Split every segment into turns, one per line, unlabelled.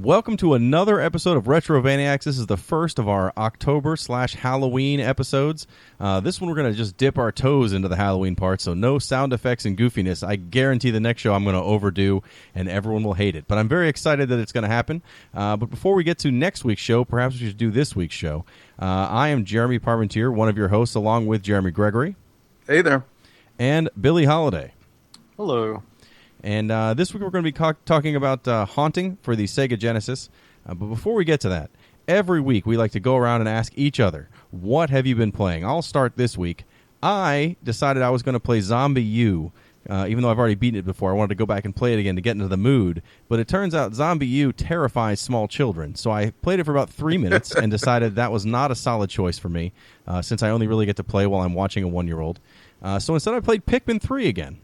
Welcome to another episode of Retrovaniacs. This is the first of our October/Halloween episodes. This one we're going to just dip our toes into the Halloween part, so no sound effects and goofiness. I guarantee the next show I'm going to overdo, and everyone will hate it. But I'm very excited that it's going to happen. But before we get to next week's show, perhaps we should do this week's show. I am Jeremy Parmentier, one of your hosts, along with Jeremy Gregory.
Hey there.
And Billy Holiday.
Hello.
And this week we're going to be talking about Haunting for the Sega Genesis. But before we get to that, every week we like to go around and ask each other, what have you been playing? I'll start this week. I decided I was going to play Zombie U, even though I've already beaten it before. I wanted to go back and play it again to get into the mood. But it turns out Zombie U terrifies small children. So I played it for about 3 minutes and decided that was not a solid choice for me, since I only really get to play while I'm watching a 1-year-old. So instead I played Pikmin 3 again.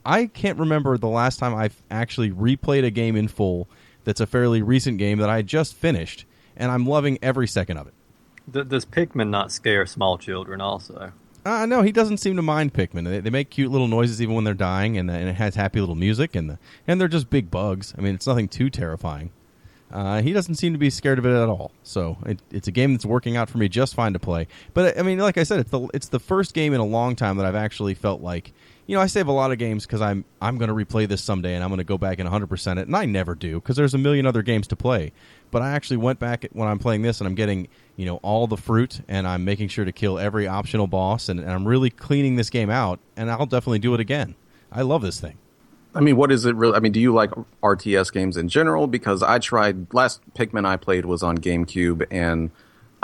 I can't remember the last time I've actually replayed a game in full that's a fairly recent game that I just finished, and I'm loving every second of it.
Does Pikmin not scare small children also?
No, he doesn't seem to mind Pikmin. They make cute little noises even when they're dying, and it has happy little music, and they're just big bugs. I mean, it's nothing too terrifying. He doesn't seem to be scared of it at all. So it's a game that's working out for me just fine to play. But, I mean, like I said, it's the first game in a long time that I've actually felt like, you know, I save a lot of games because I'm going to replay this someday and I'm going to go back and 100% it. And I never do because there's a million other games to play. But I actually went back when I'm playing this and I'm getting, you know, all the fruit and I'm making sure to kill every optional boss. And I'm really cleaning this game out. And I'll definitely do it again. I love this thing.
I mean, what is it really? I mean, do you like RTS games in general? Because I tried, last Pikmin I played was on GameCube, and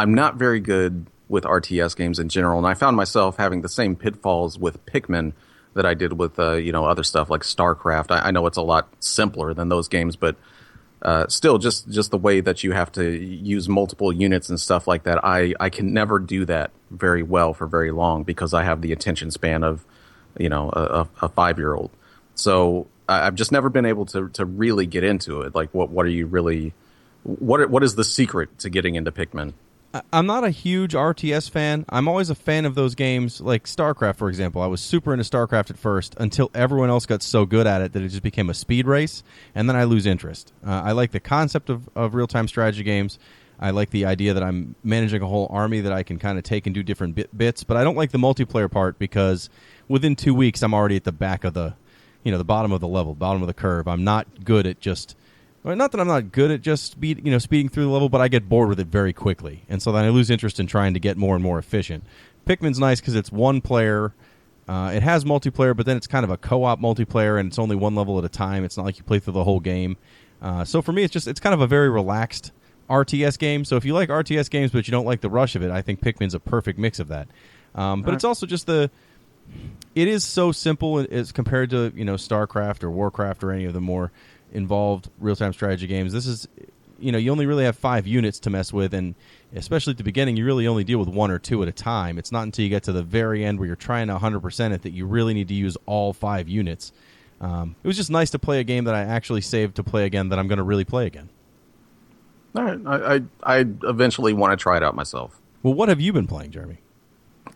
I'm not very good with RTS games in general. And I found myself having the same pitfalls with Pikmin that I did with, other stuff like StarCraft. I know it's a lot simpler than those games, but still, just the way that you have to use multiple units and stuff like that, I can never do that very well for very long because I have the attention span of, a 5-year-old. So I've just never been able to really get into it. Like, what are you really? What is the secret to getting into Pikmin?
I'm not a huge RTS fan. I'm always a fan of those games, like StarCraft, for example. I was super into StarCraft at first until everyone else got so good at it that it just became a speed race, and then I lose interest. I like the concept of real-time strategy games. I like the idea that I'm managing a whole army that I can kind of take and do different bits, but I don't like the multiplayer part because within 2 weeks I'm already at the back of the bottom of the level, bottom of the curve. I'm not good at not that I'm not good at just speeding through the level, but I get bored with it very quickly. And so then I lose interest in trying to get more and more efficient. Pikmin's nice because it's one player. It has multiplayer, but then it's kind of a co-op multiplayer, and it's only one level at a time. It's not like you play through the whole game. So for me, it's kind of a very relaxed RTS game. So if you like RTS games, but you don't like the rush of it, I think Pikmin's a perfect mix of that. But it's also just it is so simple as compared to, StarCraft or Warcraft or any of the more involved real-time strategy games. This is, you only really have 5 units to mess with, and especially at the beginning, you really only deal with 1 or 2 at a time. It's not until you get to the very end where you're trying to 100% it that you really need to use all 5 units. It was just nice to play a game that I actually saved to play again that I'm going to really play again.
All right, I eventually want to try it out myself.
Well, what have you been playing, Jeremy?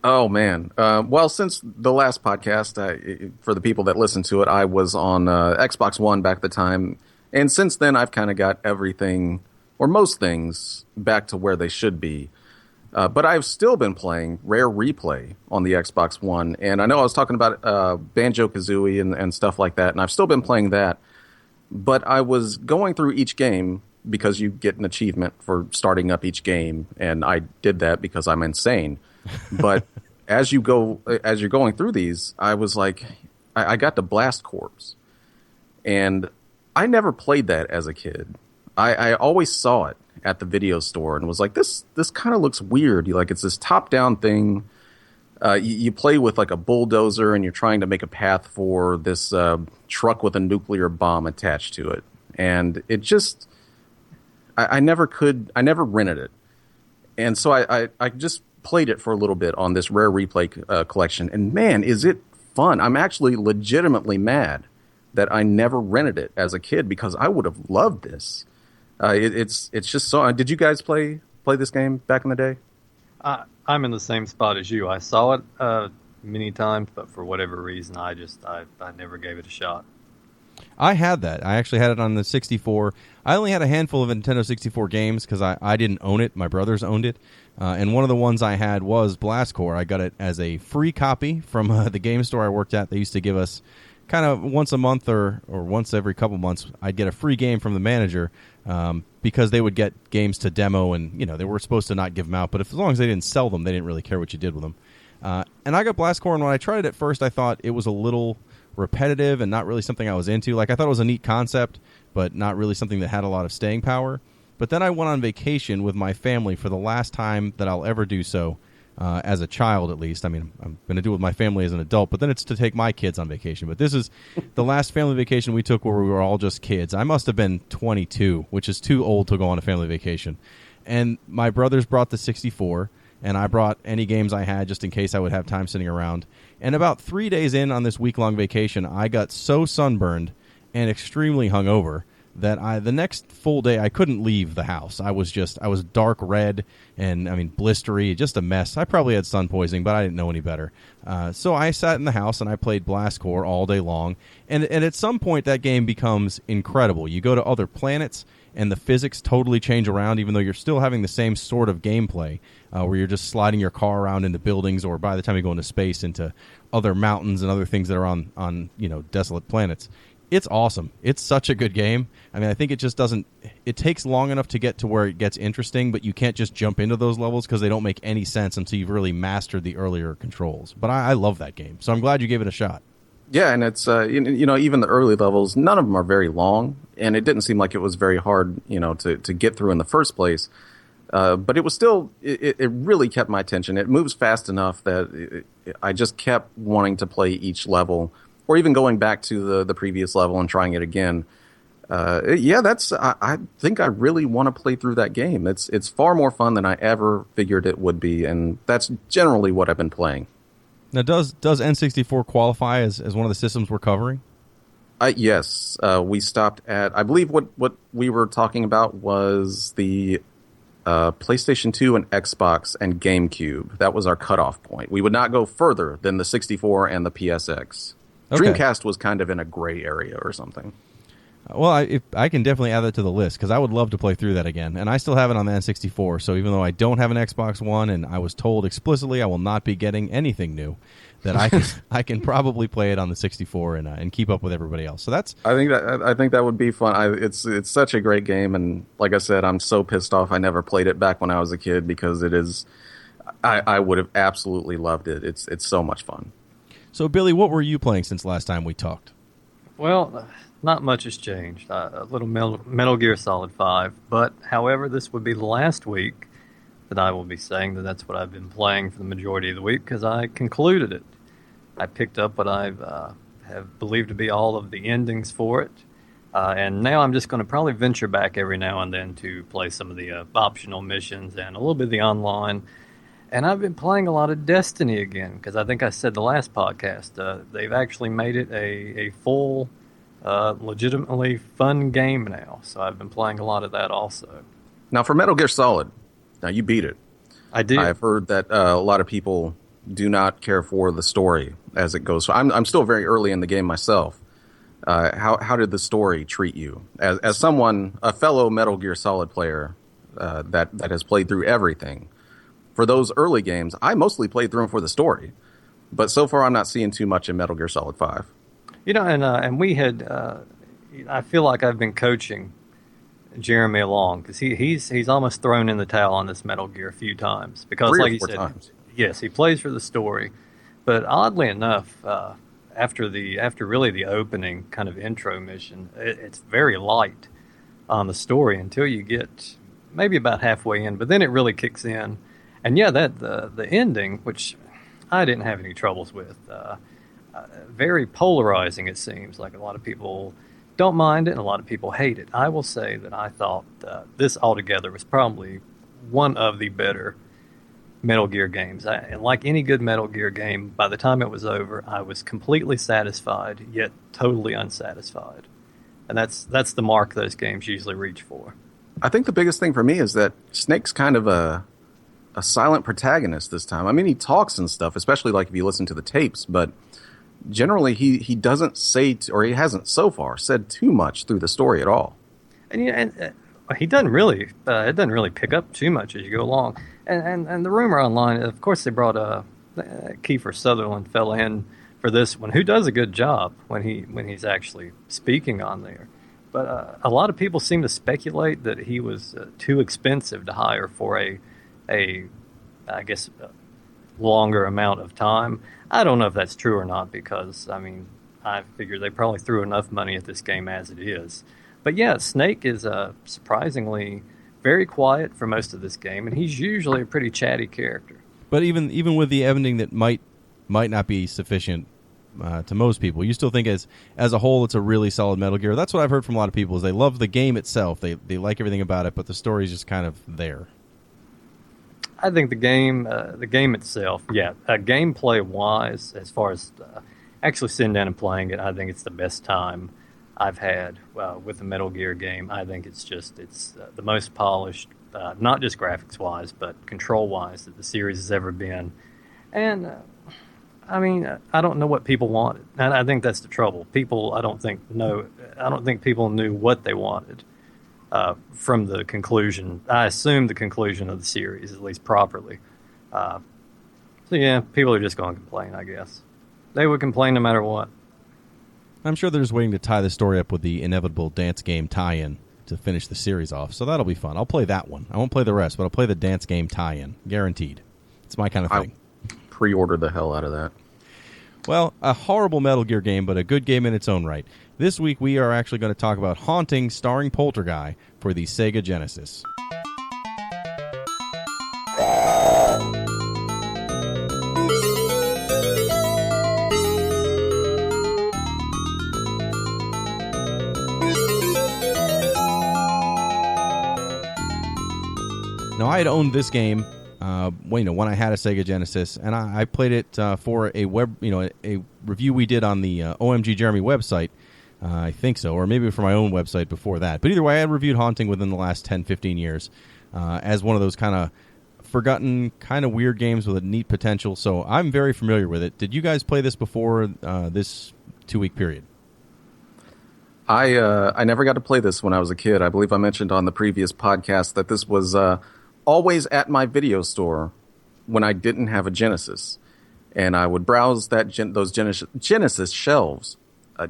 Oh, man. Well, since the last podcast, for the people that listen to it, I was on Xbox One back at the time. And since then, I've kind of got everything, or most things, back to where they should be. But I've still been playing Rare Replay on the Xbox One. And I know I was talking about Banjo-Kazooie and stuff like that, and I've still been playing that. But I was going through each game because you get an achievement for starting up each game, and I did that because I'm insane. But as you're going through these, I was like, I got to Blast Corps, and I never played that as a kid. I always saw it at the video store and was like, this kind of looks weird. It's this top-down thing. You play with like a bulldozer, and you're trying to make a path for this truck with a nuclear bomb attached to it, and it just, I never rented it, and so I just played it for a little bit on this Rare Replay collection, and man, is it fun. I'm actually legitimately mad that I never rented it as a kid because I would have loved this. It's just so. Did you guys play this game back in the day?
I'm in the same spot as you. I saw it many times, but for whatever reason, I never gave it a shot.
I had that. I actually had it on the 64. I only had a handful of Nintendo 64 games because I didn't own it. My brothers owned it. And one of the ones I had was Blast Corps. I got it as a free copy from the game store I worked at. They used to give us kind of once a month or once every couple months, I'd get a free game from the manager because they would get games to demo, and they were supposed to not give them out. But as long as they didn't sell them, they didn't really care what you did with them. And I got Blast Corps, and when I tried it at first, I thought it was a little repetitive and not really something I was into. Like, I thought it was a neat concept, but not really something that had a lot of staying power. But then I went on vacation with my family for the last time that I'll ever do so, as a child at least. I mean, I'm going to do it with my family as an adult, but then it's to take my kids on vacation. But this is the last family vacation we took where we were all just kids. I must have been 22, which is too old to go on a family vacation. And my brothers brought the 64, and I brought any games I had just in case I would have time sitting around. And about 3 days in on this week-long vacation, I got so sunburned and extremely hungover that the next full day I couldn't leave the house. I was dark red and, blistery, just a mess. I probably had sun poisoning, but I didn't know any better. So I sat in the house and I played Blast Corps all day long. And at some point, that game becomes incredible. You go to other planets, and the physics totally change around, even though you're still having the same sort of gameplay, where you're just sliding your car around into buildings, or by the time you go into space, into other mountains and other things that are on desolate planets. It's awesome. It's such a good game. I think it just doesn't... It takes long enough to get to where it gets interesting, but you can't just jump into those levels because they don't make any sense until you've really mastered the earlier controls. But I love that game, so I'm glad you gave it a shot.
Yeah, and it's, even the early levels, none of them are very long, and it didn't seem like it was very hard, to get through in the first place. But it was still... It really kept my attention. It moves fast enough that I just kept wanting to play each level, or even going back to the previous level and trying it again. I think I really want to play through that game. It's far more fun than I ever figured it would be, and that's generally what I've been playing.
Now, does N64 qualify as one of the systems we're covering?
Yes. We stopped at... I believe what we were talking about was the PlayStation 2 and Xbox and GameCube. That was our cutoff point. We would not go further than the 64 and the PSX. Okay. Dreamcast was kind of in a gray area or something.
Well, I can definitely add that to the list because I would love to play through that again. And I still have it on the N64, so even though I don't have an Xbox One and I was told explicitly I will not be getting anything new, that I can probably play it on the 64 and keep up with everybody else. So that's...
I think that would be fun. It's such a great game, and like I said, I'm so pissed off I never played it back when I was a kid because it is... I would have absolutely loved it. It's so much fun.
So, Billy, what were you playing since last time we talked?
Well, not much has changed. A little Metal Gear Solid 5. But, however, this would be the last week that I will be saying that that's what I've been playing for the majority of the week because I concluded it. I picked up what I have believed to be all of the endings for it. And now I'm just going to probably venture back every now and then to play some of the optional missions and a little bit of the online. And I've been playing a lot of Destiny again, because I think I said the last podcast, they've actually made it a full, legitimately fun game now. So I've been playing a lot of that also.
Now for Metal Gear Solid, now you beat it.
I did.
I've heard that a lot of people do not care for the story as it goes. So I'm still very early in the game myself. How did the story treat you? As someone, a fellow Metal Gear Solid player that has played through everything, for those early games, I mostly played through them for the story. But so far, I'm not seeing too much in Metal Gear Solid 5.
And we had... I feel like I've been coaching Jeremy along, because he's almost thrown in the towel on this Metal Gear a few times. Because,
3 or
like you
4
said,
times.
Yes, he plays for the story. But oddly enough, after really the opening kind of intro mission, it's very light on the story until you get maybe about halfway in. But then it really kicks in. And yeah, the ending, which I didn't have any troubles with, very polarizing it seems. Like a lot of people don't mind it and a lot of people hate it. I will say that I thought this altogether was probably one of the better Metal Gear games. And like any good Metal Gear game, by the time it was over, I was completely satisfied, yet totally unsatisfied. And that's the mark those games usually reach for.
I think the biggest thing for me is that Snake's kind of a silent protagonist this time. I mean, he talks and stuff, especially like if you listen to the tapes, but generally he doesn't say, or he hasn't so far said too much through the story at all.
And he doesn't really it doesn't really pick up too much as you go along. And the rumor online, of course, they brought Kiefer Sutherland fella in for this one, who does a good job when he's actually speaking on there. But a lot of people seem to speculate that he was too expensive to hire for a I guess longer amount of time. I don't know if that's true or not, because I figure they probably threw enough money at this game as it is. But yeah, Snake is surprisingly very quiet for most of this game, and he's usually a pretty chatty character.
But even with the ending that might not be sufficient to most people, you still think as a whole it's a really solid Metal Gear. That's what I've heard from a lot of people, is they love the game itself. They like everything about it, but the story's just kind of there.
I think the game itself, gameplay wise, as far as actually sitting down and playing it, I think it's the best time I've had with a Metal Gear game. I think it's the most polished, not just graphics wise, but control wise, that the series has ever been. And I don't know what people wanted, and I think that's the trouble. I don't think people knew what they wanted. From the conclusion, I assume the conclusion of the series, at least properly. So yeah, people are just going to complain, I guess. They would complain no matter what.
I'm sure they're just waiting to tie the story up with the inevitable dance game tie-in to finish the series off, so that'll be fun. I'll play that one. I won't play the rest, but I'll play the dance game tie-in. Guaranteed. It's my kind of thing.
I'll pre-order the hell out of that.
Well, a horrible Metal Gear game, but a good game in its own right. This week we are actually going to talk about Haunting starring Polterguy for the Sega Genesis. Now, I had owned this game when I had a Sega Genesis, and I played it for a a review we did on the OMG Jeremy website. I think so, or maybe for my own website before that. But either way, I had reviewed Haunting within the last 10, 15 years as one of those kind of forgotten, kind of weird games with a neat potential. So I'm very familiar with it. Did you guys play this before this 2-week period?
I never got to play this when I was a kid. I believe I mentioned on the previous podcast that this was always at my video store when I didn't have a Genesis. And I would browse those Genesis shelves.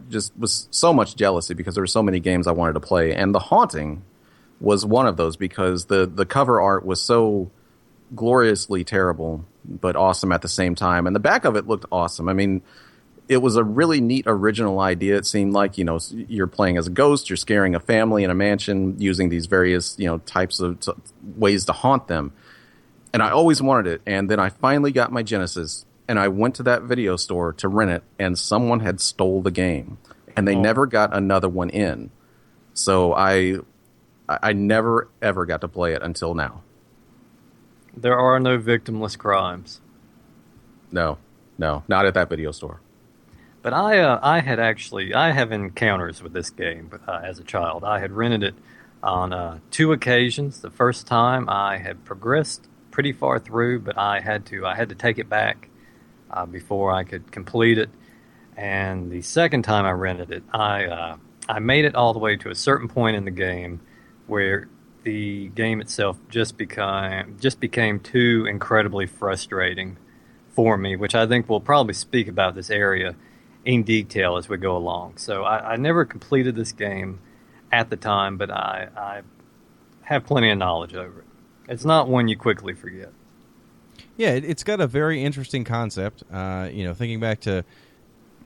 Just was so much jealousy because there were so many games I wanted to play. And The Haunting was one of those because the cover art was so gloriously terrible but awesome at the same time. And the back of it looked awesome. I mean, it was a really neat original idea. It seemed like, you're playing as a ghost, you're scaring a family in a mansion using these various, types of ways to haunt them. And I always wanted it. And then I finally got my Genesis, and I went to that video store to rent it, and someone had stole the game. And they never got another one in. So I never, ever got to play it until now.
There are no victimless crimes.
No, not at that video store.
But I have encounters with this game as a child. I had rented it on 2 occasions. The first time I had progressed pretty far through, but I had to take it back before I could complete it. And the second time I rented it, I made it all the way to a certain point in the game where the game itself just became too incredibly frustrating for me, which I think we'll probably speak about this area in detail as we go along. So I never completed this game at the time, but I have plenty of knowledge over it. It's not one you quickly forget.
Yeah, it's got a very interesting concept. Thinking back to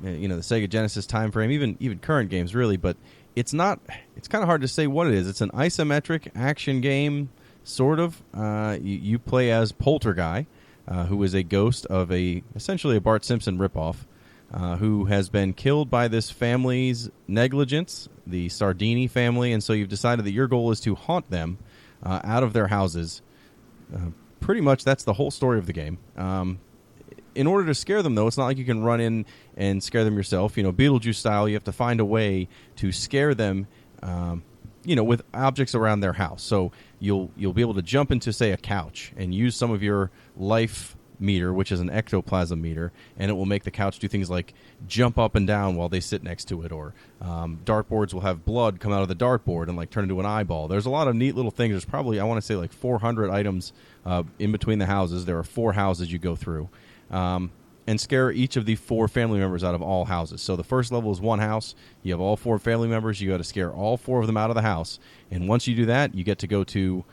the Sega Genesis time frame, even current games really, but it's not. It's kind of hard to say what it is. It's an isometric action game, sort of. You play as Polterguy, who is a ghost of essentially a Bart Simpson ripoff. Who has been killed by this family's negligence, the Sardini family, and so you've decided that your goal is to haunt them out of their houses. Pretty much that's the whole story of the game. In order to scare them, though, it's not like you can run in and scare them yourself. Beetlejuice style, you have to find a way to scare them, with objects around their house. So you'll be able to jump into, say, a couch and use some of your life meter, which is an ectoplasm meter, and it will make the couch do things like jump up and down while they sit next to it, or dartboards will have blood come out of the dartboard and like turn into an eyeball. There's a lot of neat little things. There's probably, I want to say, like 400 items in between the houses. There are 4 houses you go through, and scare each of the 4 family members out of all houses. So the first level is one house. You have all 4 family members. You got to scare all 4 of them out of the house. And once you do that, you get to go to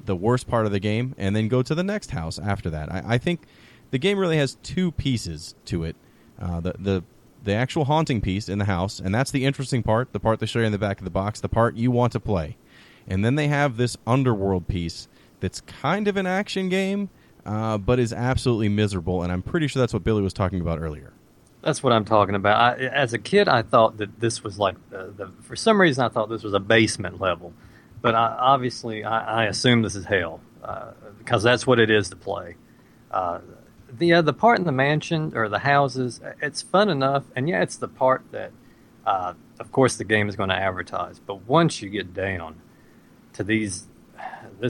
the worst part of the game and then go to the next house after that. I think the game really has 2 pieces to it. The actual haunting piece in the house, and that's the interesting part, the part they show you in the back of the box, the part you want to play. And then they have this underworld piece that's kind of an action game, but is absolutely miserable, and I'm pretty sure that's what Billy was talking about earlier.
That's what I'm talking about. As a kid, I thought that this was like, for some reason, I thought this was a basement level. But obviously, I assume this is hell, because that's what it is to play. The part in the mansion, or the houses, it's fun enough, and yeah, it's the part that, of course, the game is going to advertise. But once you get down to this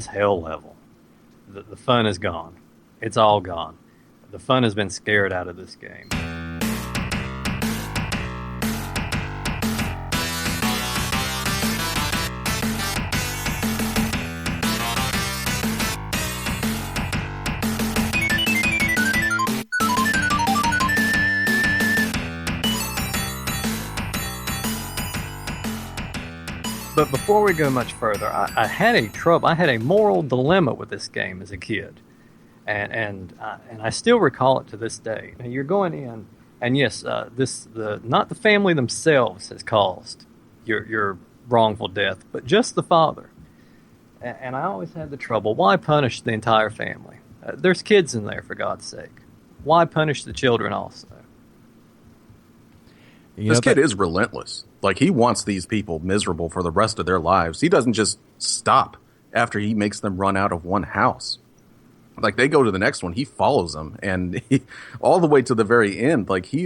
hell level, the fun is gone. It's all gone. The fun has been scared out of this game. But before we go much further, I had a moral dilemma with this game as a kid. And I still recall it to this day. Now, you're going in, and yes, not the family themselves has caused your wrongful death, but just the father. And I always had the trouble. Why punish the entire family? There's kids in there, for God's sake. Why punish the children also?
This kid is relentless. Like, he wants these people miserable for the rest of their lives. He doesn't just stop after he makes them run out of one house. Like, they go to the next one, he follows them, and all the way to the very end. Like, he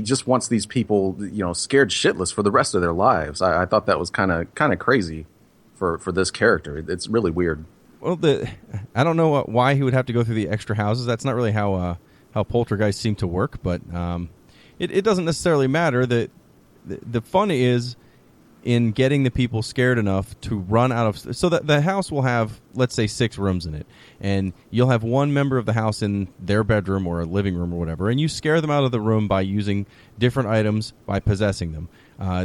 just wants these people, scared shitless for the rest of their lives. I thought that was kind of crazy for this character. It's really weird.
Well, I don't know why he would have to go through the extra houses. That's not really how Poltergeist seem to work, but it doesn't necessarily matter. The fun is in getting the people scared enough to run out of... So that the house will have, let's say, 6 rooms in it. And you'll have one member of the house in their bedroom or a living room or whatever, and you scare them out of the room by using different items, by possessing them.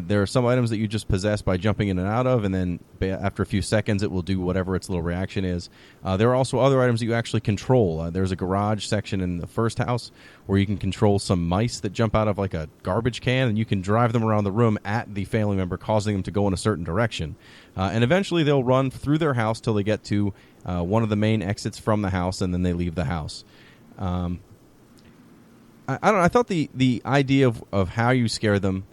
There are some items that you just possess by jumping in and out of, and then after a few seconds it will do whatever its little reaction is. There are also other items that you actually control. There's a garage section in the first house where you can control some mice that jump out of like a garbage can, and you can drive them around the room at the family member, causing them to go in a certain direction. And eventually they'll run through their house till they get to one of the main exits from the house, and then they leave the house. I don't know. I thought the idea of how you scare them,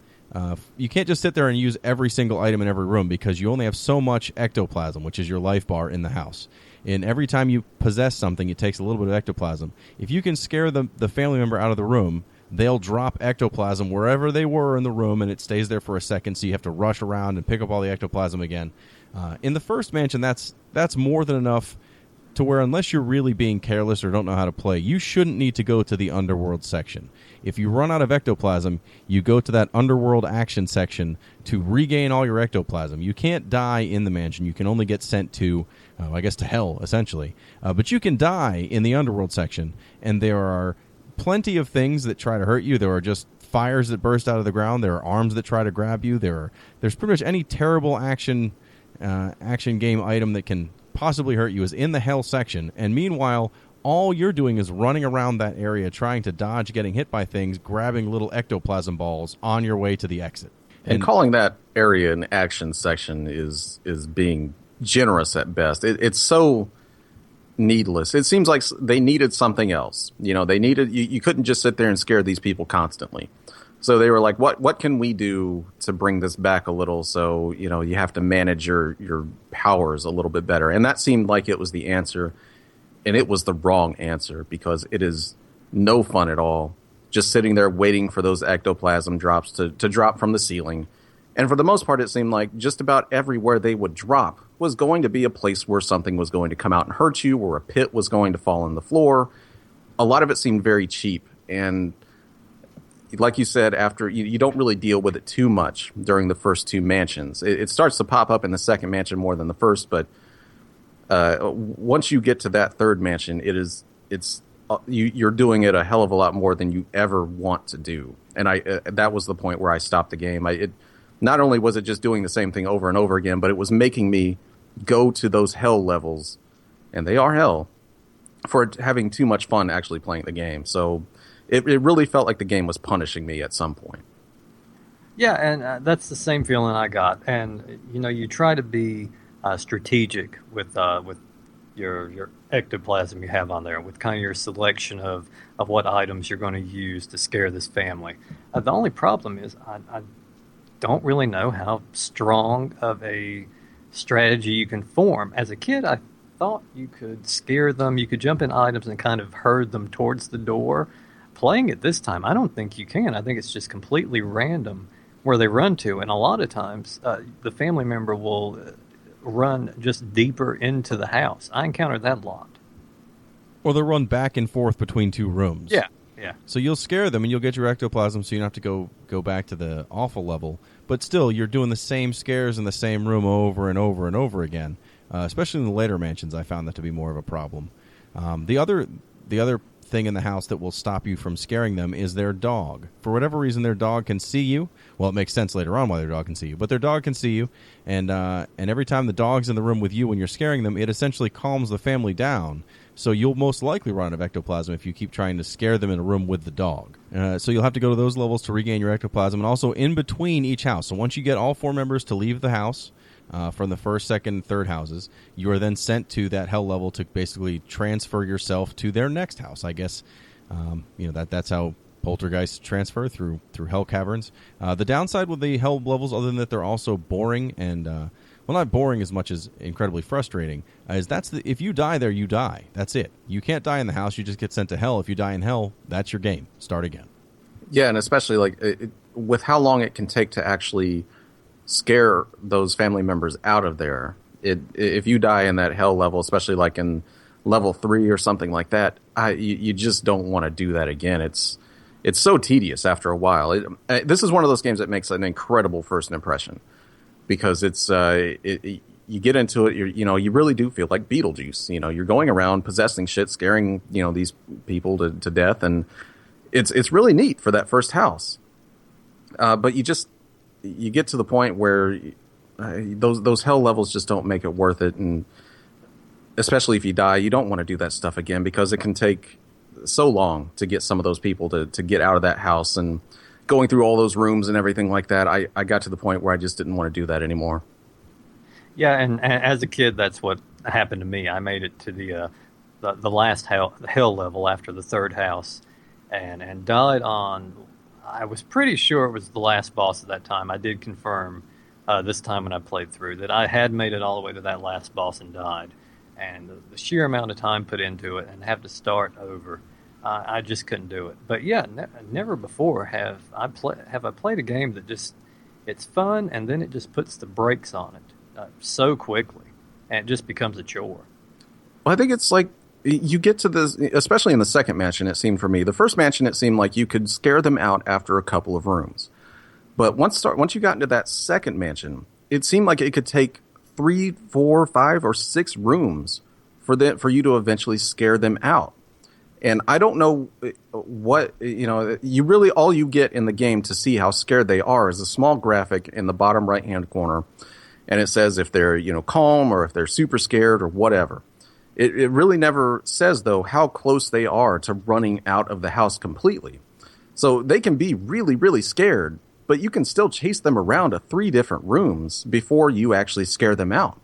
you can't just sit there and use every single item in every room, because you only have so much ectoplasm, which is your life bar in the house. And every time you possess something, it takes a little bit of ectoplasm. If you can scare the family member out of the room, they'll drop ectoplasm wherever they were in the room, and it stays there for a second, so you have to rush around and pick up all the ectoplasm again. In the first mansion, that's more than enough to where, unless you're really being careless or don't know how to play, you shouldn't need to go to the underworld section. If you run out of ectoplasm, you go to that underworld action section to regain all your ectoplasm. You can't die in the mansion. You can only get sent to, to hell, essentially. But you can die in the underworld section, and there are plenty of things that try to hurt you. There are just fires that burst out of the ground. There are arms that try to grab you. There's pretty much any terrible action game item that can possibly hurt you is in the hell section. And meanwhile, all you're doing is running around that area trying to dodge getting hit by things, grabbing little ectoplasm balls on your way to the exit.
And calling that area an action section is being generous at best. It's so needless. It seems like they needed something else. They needed... You couldn't just sit there and scare these people constantly. So they were like, what can we do to bring this back a little, so you have to manage your powers a little bit better. And that seemed like it was the answer, and it was the wrong answer, because it is no fun at all just sitting there waiting for those ectoplasm drops to drop from the ceiling. And for the most part, it seemed like just about everywhere they would drop was going to be a place where something was going to come out and hurt you, or a pit was going to fall on the floor. A lot of it seemed very cheap, and like you said, after you don't really deal with it too much during the first two mansions. It starts to pop up in the second mansion more than the first, but once you get to that third mansion, you're doing it a hell of a lot more than you ever want to do. And that was the point where I stopped the game. Not only was it just doing the same thing over and over again, but it was making me go to those hell levels, and they are hell, for having too much fun actually playing the game. So it really felt like the game was punishing me at some point.
Yeah, and that's the same feeling I got. And you try to be strategic with your ectoplasm you have on there, with kind of your selection of what items you're going to use to scare this family. The only problem is I don't really know how strong of a strategy you can form. As a kid, I thought you could scare them. You could jump in items and kind of herd them towards the door. Playing it this time, I don't think you can. I think it's just completely random where they run to. And a lot of times, the family member will run just deeper into the house. I encountered that a lot.
Or they'll run back and forth between two rooms.
Yeah.
So you'll scare them, and you'll get your ectoplasm, so you don't have to go back to the awful level. But still, you're doing the same scares in the same room over and over and over again. Especially in the later mansions, I found that to be more of a problem. The other thing in the house that will stop you from scaring them is their dog. For whatever reason, their dog can see you. Well, it makes sense later on why their dog can see you, but their dog can see you, and every time the dog's in the room with you when you're scaring them, it essentially calms the family down. So you'll most likely run out of ectoplasm if you keep trying to scare them in a room with the dog. So you'll have to go to those levels to regain your ectoplasm, and also in between each house. So once you get all 4 members to leave the house from the first, second, third houses, you are then sent to that hell level to basically transfer yourself to their next house. I guess that's how poltergeists transfer through hell caverns. The downside with the hell levels, other than that they're also boring and not boring as much as incredibly frustrating, is if you die there, you die. That's it. You can't die in the house. You just get sent to hell. If you die in hell, that's your game. Start again.
Yeah, and especially with how long it can take to actually scare those family members out of there. If you die in that hell level, especially like in level 3 or something like that, you just don't want to do that again. It's so tedious after a while. This is one of those games that makes an incredible first impression, because you get into it, you really do feel like Beetlejuice. You're going around possessing shit, scaring these people to death, and it's really neat for that first house. But you get to the point where those hell levels just don't make it worth it, and especially if you die, you don't want to do that stuff again, because it can take so long to get some of those people to get out of that house, and going through all those rooms and everything like that. I got to the point where I just didn't want to do that anymore.
Yeah, and as a kid, that's what happened to me. I made it to the last hell level after the third house, and died on. I was pretty sure it was the last boss at that time. I did confirm this time when I played through that I had made it all the way to that last boss and died. And the sheer amount of time put into it and have to start over, I just couldn't do it. But yeah, never before have I played a game that it's fun, and then it just puts the brakes on it so quickly, and it just becomes a chore.
Well, I think it's like you get to this, especially in the second mansion, it seemed for me. The first mansion, it seemed like you could scare them out after a couple of rooms. But once you got into that second mansion, it seemed like it could take 3, 4, 5, or 6 rooms for you to eventually scare them out. And I don't know what, you really, all you get in the game to see how scared they are is a small graphic in the bottom right-hand corner. And it says if they're, calm, or if they're super scared, or whatever. It really never says, though, how close they are to running out of the house completely. So they can be really, really scared, but you can still chase them around to 3 different rooms before you actually scare them out.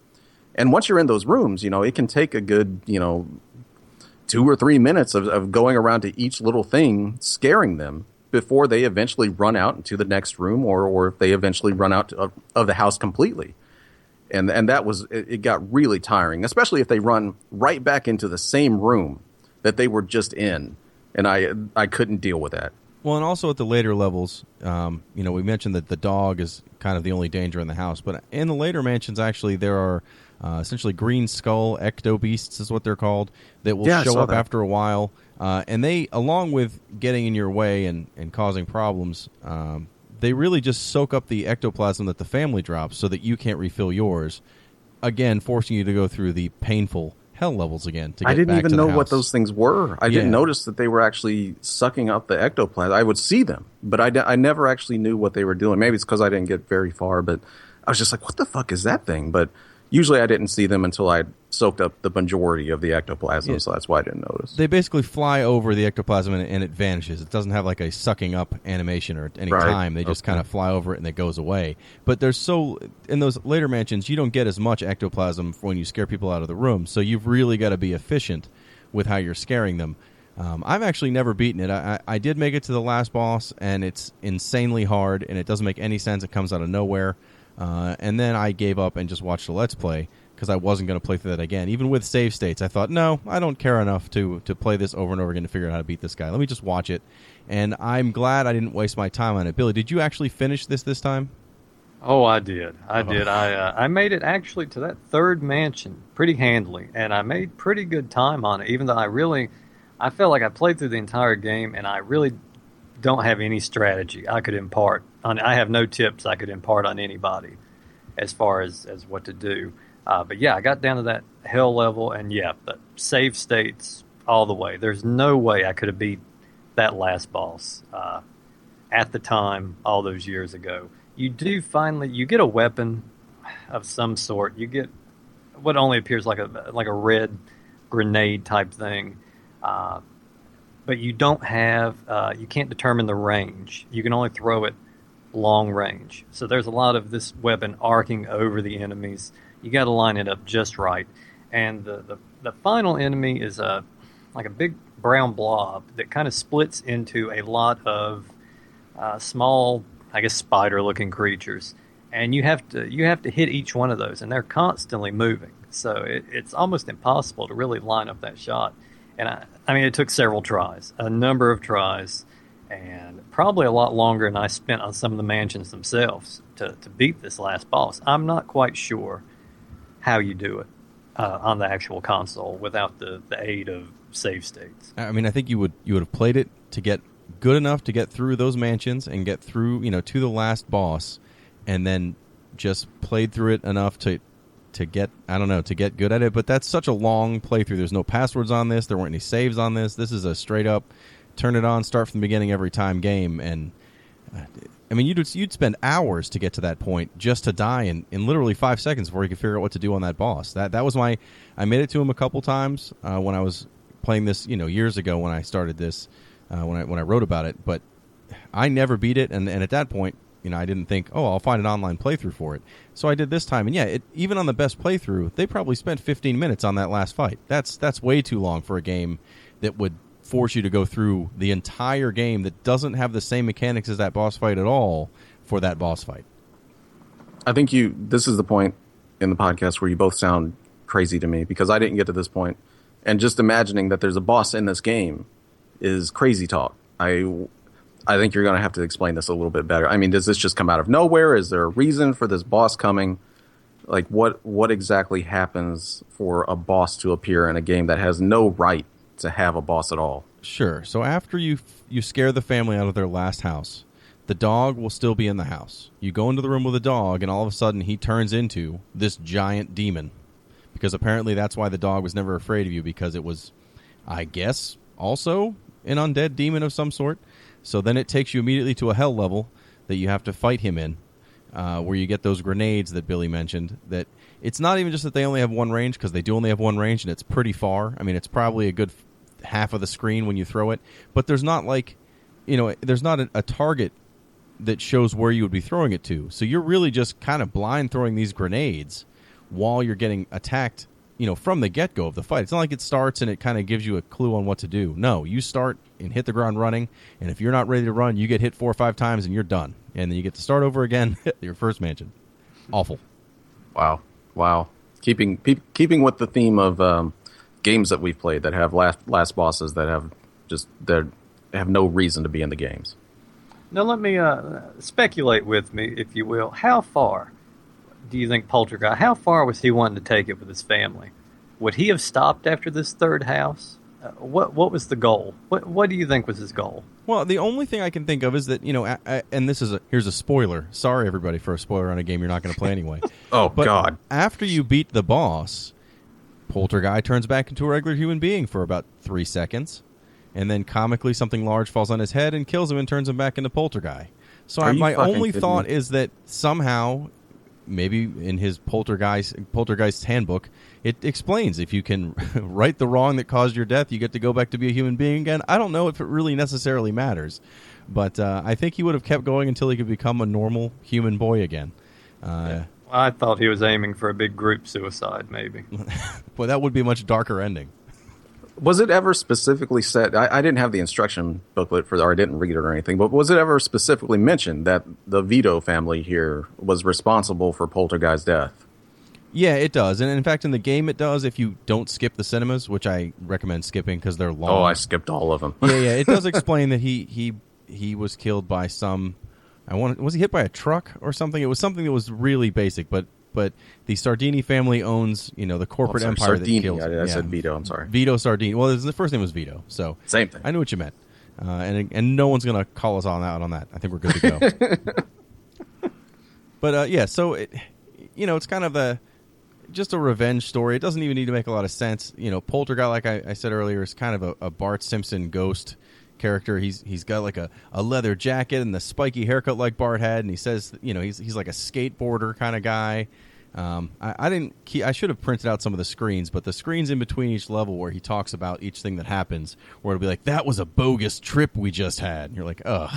And once you're in those rooms, it can take a good, 2 or 3 minutes of going around to each little thing, scaring them, before they eventually run out into the next room, or if they eventually run out of the house completely. And that it got really tiring, especially if they run right back into the same room that they were just in. And I couldn't deal with that.
Well, and also at the later levels, we mentioned that the dog is kind of the only danger in the house. But in the later mansions, actually, there are essentially green skull ecto beasts is what they're called, that will
Yeah, I
show
saw
up
that.
after a while. And they, along with getting in your way and causing problems, they really just soak up the ectoplasm that the family drops so that you can't refill yours, again, forcing you to go through the painful hell levels again to get
I didn't
back
even
to the
know
house.
what those things were. I didn't
Yeah.
notice that they were actually sucking up the ectoplasm. I would see them, but I never actually knew what they were doing. Maybe it's because I didn't get very far, but I was just like, what the fuck is that thing? But usually I didn't see them until I soaked up the majority of the ectoplasm, so that's why I didn't notice.
They basically fly over the ectoplasm and it vanishes. It doesn't have like a sucking up animation or any
Right.
time. They just kind of fly over it and it goes away. But there's in those later mansions, you don't get as much ectoplasm when you scare people out of the room. So you've really got to be efficient with how you're scaring them. I've actually never beaten it. I did make it to the last boss, and it's insanely hard, and it doesn't make any sense. It comes out of nowhere. And then I gave up and just watched a Let's Play because I wasn't going to play through that again. Even with save states, I thought, no, I don't care enough to play this over and over again to figure out how to beat this guy. Let me just watch it. And I'm glad I didn't waste my time on it. Billy, did you actually finish this time?
Oh, I did. I made it actually to that third mansion pretty handily, and I made pretty good time on it, even though I felt like I played through the entire game, and I really don't have any strategy I could impart. I have no tips I could impart on anybody as far as what to do. But yeah, I got down to that hell level, and yeah, the save states all the way. There's no way I could have beat that last boss at the time all those years ago. You get a weapon of some sort. You get what only appears like a red grenade type thing, but you don't have. You can't determine the range. You can only throw it long range. So there's a lot of this weapon arcing over the enemies. You got to line it up just right. And the final enemy is like a big brown blob that kind of splits into a lot of small, I guess, spider-looking creatures. And you have to hit each one of those, and they're constantly moving. So it's almost impossible to really line up that shot. And I mean, it took several tries, a number of tries, and probably a lot longer than I spent on some of the mansions themselves to beat this last boss. I'm not quite sure how you do it on the actual console without the aid of save states.
I mean, I think you would have played it to get good enough to get through those mansions and get through, to the last boss, and then just played through it enough to get, I don't know, to get good at it. But that's such a long playthrough. There's no passwords on this. There weren't any saves on this. This is a straight up turn it on, start from the beginning every time game. And I mean, you'd spend hours to get to that point just to die in literally 5 seconds before you could figure out what to do on that boss. That was I made it to him a couple times when I was playing this, years ago when I started this, when I wrote about it. But I never beat it, and at that point, I didn't think, I'll find an online playthrough for it. So I did this time, and yeah, even on the best playthrough, they probably spent 15 minutes on that last fight. That's way too long for a game that would force you to go through the entire game that doesn't have the same mechanics as that boss fight at all for that boss fight.
I think this is the point in the podcast where you both sound crazy to me, because I didn't get to this point. And just imagining that there's a boss in this game is crazy talk. I think you're going to have to explain this a little bit better. I mean, does this just come out of nowhere? Is there a reason for this boss coming? Like, what exactly happens for a boss to appear in a game that has no right to have a boss at all?
Sure. So after you scare the family out of their last house, the dog will still be in the house. You go into the room with the dog, and all of a sudden he turns into this giant demon. Because apparently that's why the dog was never afraid of you, because it was, I guess, also an undead demon of some sort. So then it takes you immediately to a hell level that you have to fight him in, where you get those grenades that Billy mentioned. That it's not even just that they only have one range, because they do only have one range, and it's pretty far. I mean, it's probably a good half of the screen when you throw it. But there's not there's not a target that shows where you would be throwing it to. So you're really just kind of blind throwing these grenades while you're getting attacked, from the get-go of the fight. It's not like it starts and it kind of gives you a clue on what to do. No, you start and hit the ground running, and if you're not ready to run, you get hit 4 or 5 times and you're done. And then you get to start over again at your first mansion. Awful.
Wow. Keeping with the theme of games that we've played that have last bosses that have no reason to be in the games.
Now let me speculate with me, if you will. How far do you think Polterguy, how far was he wanting to take it with his family? Would he have stopped after this third house? What was the goal? What do you think was his goal?
Well, the only thing I can think of is that, and here's a spoiler. Sorry, everybody, for a spoiler on a game you're not going to play anyway.
But God.
After you beat the boss, Polterguy turns back into a regular human being for about 3 seconds, and then comically something large falls on his head and kills him and turns him back into Polterguy. So my only thought is that somehow, maybe in his Poltergeist handbook, it explains if you can right the wrong that caused your death, you get to go back to be a human being again. I don't know if it really necessarily matters, but I think he would have kept going until he could become a normal human boy again.
I thought he was aiming for a big group suicide, maybe.
Well, that would be a much darker ending.
Was it ever specifically said? I didn't have the instruction booklet or I didn't read it or anything. But was it ever specifically mentioned that the Vito family here was responsible for Poltergeist's death?
Yeah, it does, and in fact, in the game, it does. If you don't skip the cinemas, which I recommend skipping because they're long.
Oh, I skipped all of them.
Yeah, it does explain that he was killed by some. Was he hit by a truck or something? It was something that was really basic, but the Sardini family owns, the corporate empire
Sardini.
that kills.
I said Vito. I'm sorry.
Vito Sardini. Well, the first name was Vito, so
same thing.
I knew what you meant, and no one's gonna call us on that. I think we're good to go. But so it's kind of just a revenge story. It doesn't even need to make a lot of sense. Polterguy, like I said earlier, is kind of a Bart Simpson ghost character. He's got like a leather jacket and the spiky haircut like Bart had, and he says he's like a skateboarder kind of guy. I should have printed out some of the screens, but the screens in between each level where he talks about each thing that happens, where it'll be like, that was a bogus trip we just had, and you're like, ugh.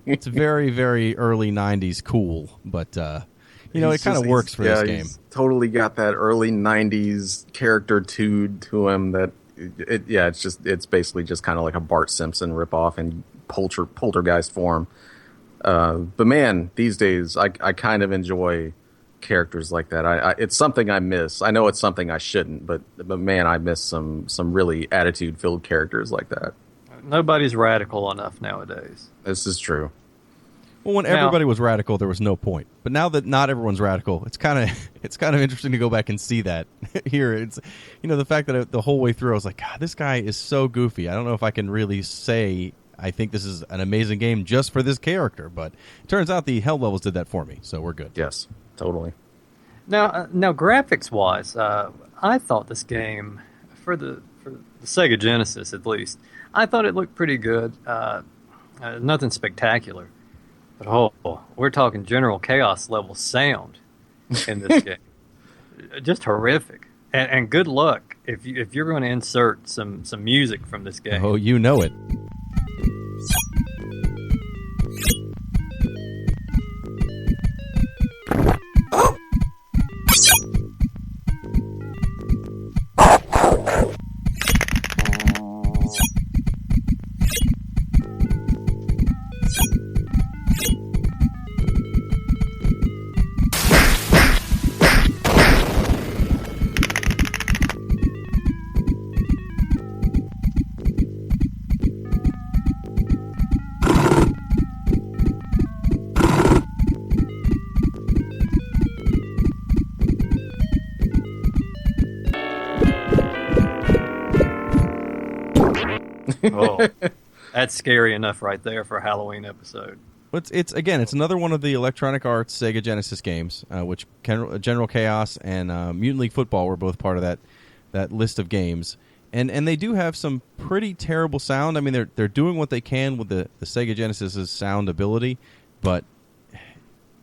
It's very, very early 90s cool, but it kind of works for this game.
He's totally got that early 90s character to him that it's basically just kind of like a Bart Simpson ripoff in Poltergeist form. But man, these days I kind of enjoy characters like that. It's something I miss. I know it's something I shouldn't, but man, I miss some really attitude-filled characters like that.
Nobody's radical enough nowadays.
This is true.
Well, when everybody was radical, there was no point. But now that not everyone's radical, it's kind of interesting to go back and see that here. It's the fact that the whole way through, I was like, God, this guy is so goofy. I don't know if I can really say I think this is an amazing game just for this character. But it turns out the hell levels did that for me, so we're good.
Yes, totally.
Now graphics wise, I thought this game for the Sega Genesis at least, I thought it looked pretty good. Nothing spectacular. But we're talking General Chaos level sound in this game. Just horrific. And good luck if you're going to insert some music from this game.
Oh, you know it.
Oh, that's scary enough right there for a Halloween episode.
It's another one of the Electronic Arts Sega Genesis games, which General Chaos and Mutant League Football were both part of that list of games, and they do have some pretty terrible sound. I mean, they're doing what they can with the Sega Genesis's sound ability, but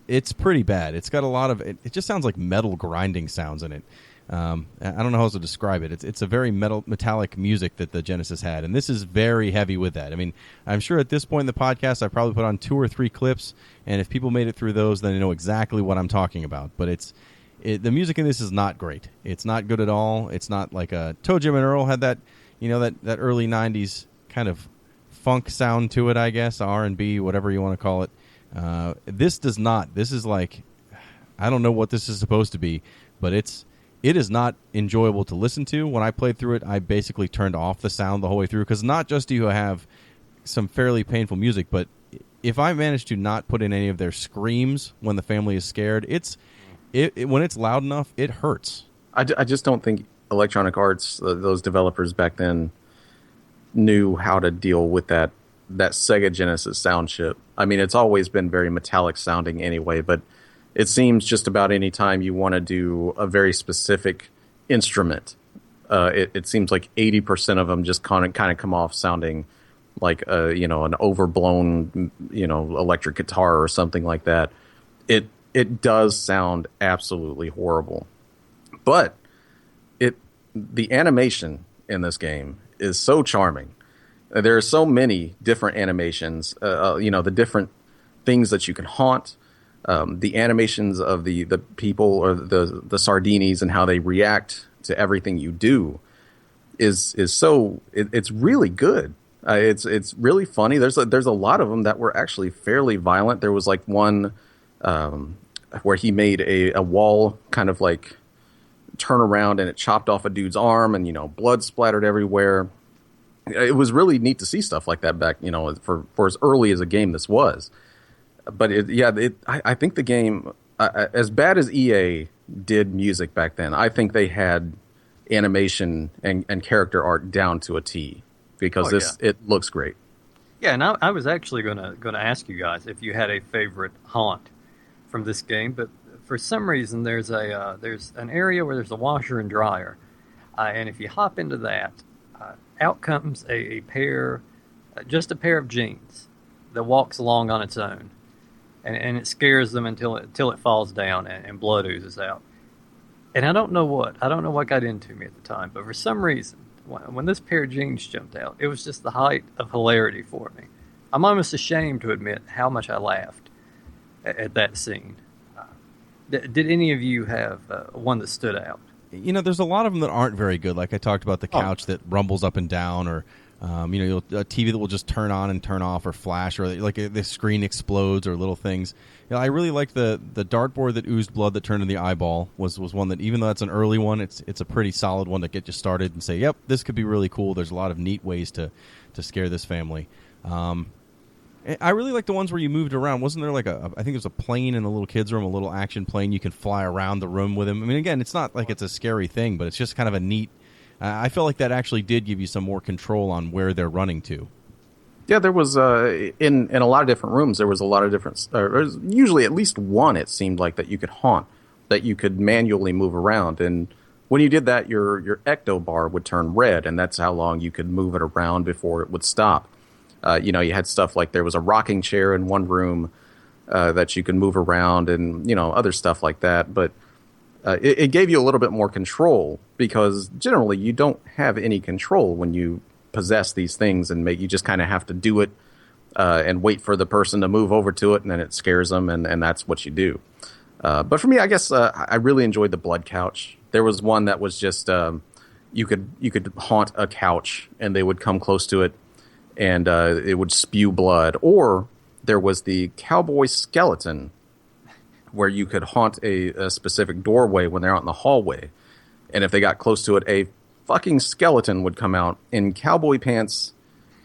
it's pretty bad. It's got a lot of it just sounds like metal grinding sounds in it. I don't know how else to describe it. It's a very metallic music that the Genesis had, and this is very heavy with that. I mean, I'm sure at this point in the podcast, I probably put on 2 or 3 clips, and if people made it through those, then they know exactly what I'm talking about. But the music in this is not great. It's not good at all. It's not like Toe Jim and Earl had that, that early '90s kind of funk sound to it, I guess, R&B, whatever you want to call it. This does not. This is like, I don't know what this is supposed to be, but it is not enjoyable to listen to. When I played through it, I basically turned off the sound the whole way through, because not just do you have some fairly painful music, but if I manage to not put in any of their screams when the family is scared, it's when it's loud enough, it hurts.
I just don't think Electronic Arts, those developers back then, knew how to deal with that Sega Genesis sound chip. I mean, it's always been very metallic sounding anyway, but it seems just about any time you want to do a very specific instrument, it seems like 80% of them just kind of come off sounding like an overblown electric guitar or something like that. It does sound absolutely horrible, but the animation in this game is so charming. There are so many different animations, the different things that you can haunt, the animations of the people or the Sardinis and how they react to everything you do is so it's really good. It's really funny. There's a lot of them that were actually fairly violent. There was like one where he made a wall kind of like turn around and it chopped off a dude's arm and blood splattered everywhere. It was really neat to see stuff like that back for as early as a game this was. But I think the game, as bad as EA did music back then, I think they had animation and character art down to a T because it looks great.
Yeah, and I was actually gonna ask you guys if you had a favorite haunt from this game, but for some reason there's an area where there's a washer and dryer, and if you hop into that, out comes a pair of jeans that walks along on its own, and it scares them until it falls down and blood oozes out. And I don't know what got into me at the time, but for some reason, when this pair of jeans jumped out, it was just the height of hilarity for me. I'm almost ashamed to admit how much I laughed at that scene. Did any of you have one that stood out?
There's a lot of them that aren't very good. Like I talked about the couch that rumbles up and down, or a TV that will just turn on and turn off, or flash, or like the screen explodes, or little things. I really like the dartboard that oozed blood that turned into the eyeball was one that, even though that's an early one, it's a pretty solid one to get you started and say, yep, this could be really cool. There's a lot of neat ways to scare this family. I really like the ones where you moved around. Wasn't there like I think there's a plane in the little kid's room, a little action plane. You can fly around the room with him. I mean, again, it's not like it's a scary thing, but it's just kind of a neat. I felt like that actually did give you some more control on where they're running to.
Yeah, there was in a lot of different rooms. There was a lot of different. There was usually at least one. It seemed like that you could haunt, that you could manually move around, and when you did that, your ecto bar would turn red, and that's how long you could move it around before it would stop. You had stuff like there was a rocking chair in one room that you could move around, and other stuff like that. But it gave you a little bit more control, because generally you don't have any control when you possess these things, and you just kind of have to do it and wait for the person to move over to it, and then it scares them, and that's what you do. But for me, I guess I really enjoyed the blood couch. There was one that was just you could haunt a couch, and they would come close to it, and it would spew blood. Or there was the cowboy skeleton, where you could haunt a specific doorway when they're out in the hallway. And if they got close to it, a fucking skeleton would come out in cowboy pants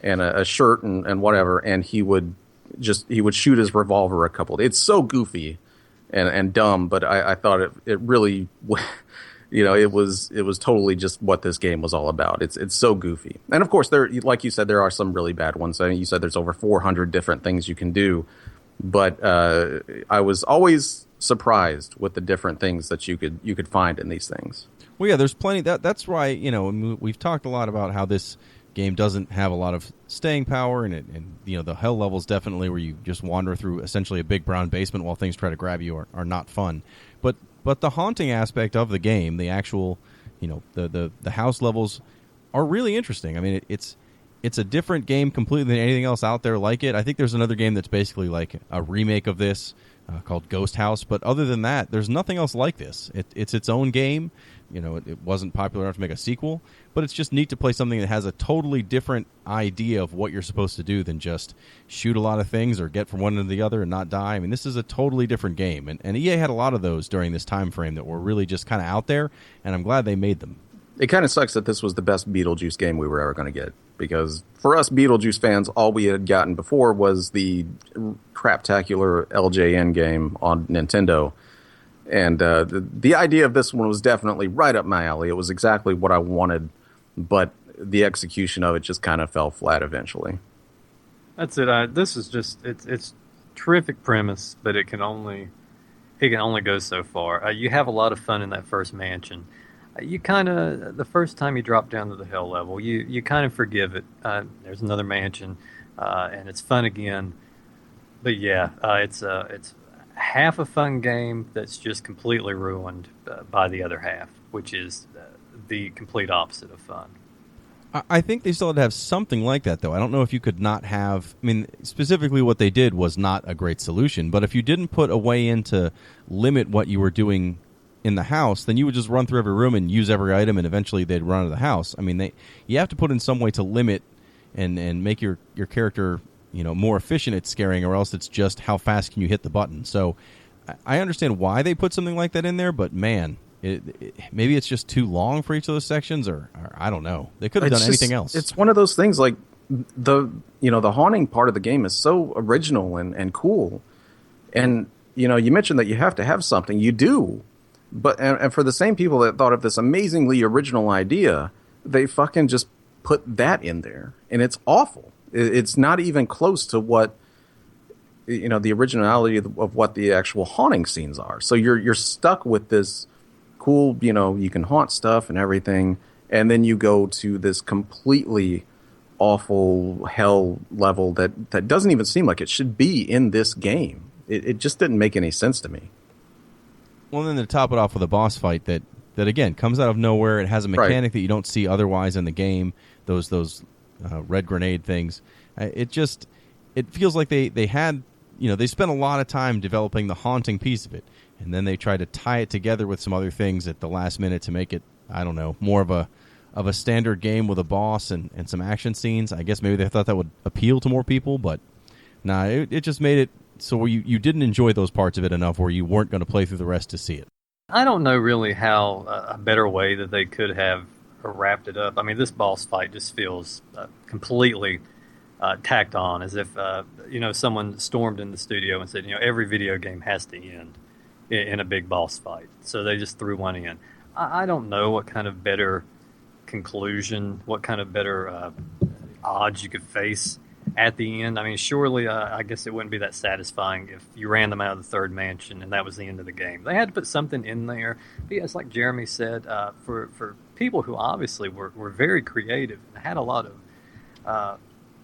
and a shirt and whatever, and he would shoot his revolver a couple. It's so goofy and dumb, but I thought it really, it was totally just what this game was all about. It's so goofy. And of course, like you said, there are some really bad ones. I mean, you said there's over 400 different things you can do, but I was always surprised with the different things that you could find in these things. Well,
yeah, there's plenty. That's why we've talked a lot about how this game doesn't have a lot of staying power, and the hell levels definitely where you just wander through essentially a big brown basement while things try to grab you are not fun. But the haunting aspect of the game, the actual, the house levels are really interesting. I mean, it's a different game completely than anything else out there like it. I think there's another game that's basically like a remake of this called Ghost House, but other than that, there's nothing else like this. It's its own game. It wasn't popular enough to make a sequel, but it's just neat to play something that has a totally different idea of what you're supposed to do than just shoot a lot of things or get from one to the other and not die. I mean, this is a totally different game, and EA had a lot of those during this time frame that were really just kind of out there, and I'm glad they made them.
It kind of sucks that this was the best Beetlejuice game we were ever going to get, because for us Beetlejuice fans, all we had gotten before was the craptacular LJN game on Nintendo. And the idea of this one was definitely right up my alley. It was exactly what I wanted, but the execution of it just kind of fell flat eventually.
That's it. This is just it's terrific premise, but it can only go so far. You have a lot of fun in that first mansion. You kind of, the first time you drop down to the hell level, you kind of forgive it. There's another mansion, and it's fun again. But yeah, it's half a fun game that's just completely ruined by the other half, which is the complete opposite of fun.
I think they still had to have something like that, though. I don't know if you could not have... I mean, specifically what they did was not a great solution, but if you didn't put a way in to limit what you were doing in the house, then you would just run through every room and use every item, and eventually they'd run out of the house. I mean, you have to put in some way to limit and make your character, more efficient at scaring, or else it's just how fast can you hit the button. So I understand why they put something like that in there, but man... maybe it's just too long for each of those sections, or I don't know. They could have done anything else.
It's one of those things like the haunting part of the game is so original and cool. And, you mentioned that you have to have something. You do. But and for the same people that thought of this amazingly original idea, they fucking just put that in there. And it's awful. It's not even close to what, the originality of what the actual haunting scenes are. So you're stuck with this cool, you can haunt stuff and everything, and then you go to this completely awful hell level that doesn't even seem like it should be in this game. It just didn't make any sense to me.
Well, then to top it off with a boss fight that again comes out of nowhere. It has a mechanic that you don't see otherwise in the game. Those red grenade things. It feels like they had, they spent a lot of time developing the haunting piece of it. And then they try to tie it together with some other things at the last minute to make it, I don't know, more of a standard game with a boss and some action scenes. I guess maybe they thought that would appeal to more people, but nah, it just made it so you didn't enjoy those parts of it enough where you weren't going to play through the rest to see it.
I don't know really how a better way that they could have wrapped it up. I mean, this boss fight just feels completely tacked on, as if someone stormed in the studio and said, every video game has to end in a big boss fight. So they just threw one in. I don't know what kind of better conclusion, what kind of better odds you could face at the end. I mean, surely I guess it wouldn't be that satisfying if you ran them out of the third mansion and that was the end of the game. They had to put something in there. But yes, like Jeremy said, for people who obviously were very creative and had a lot of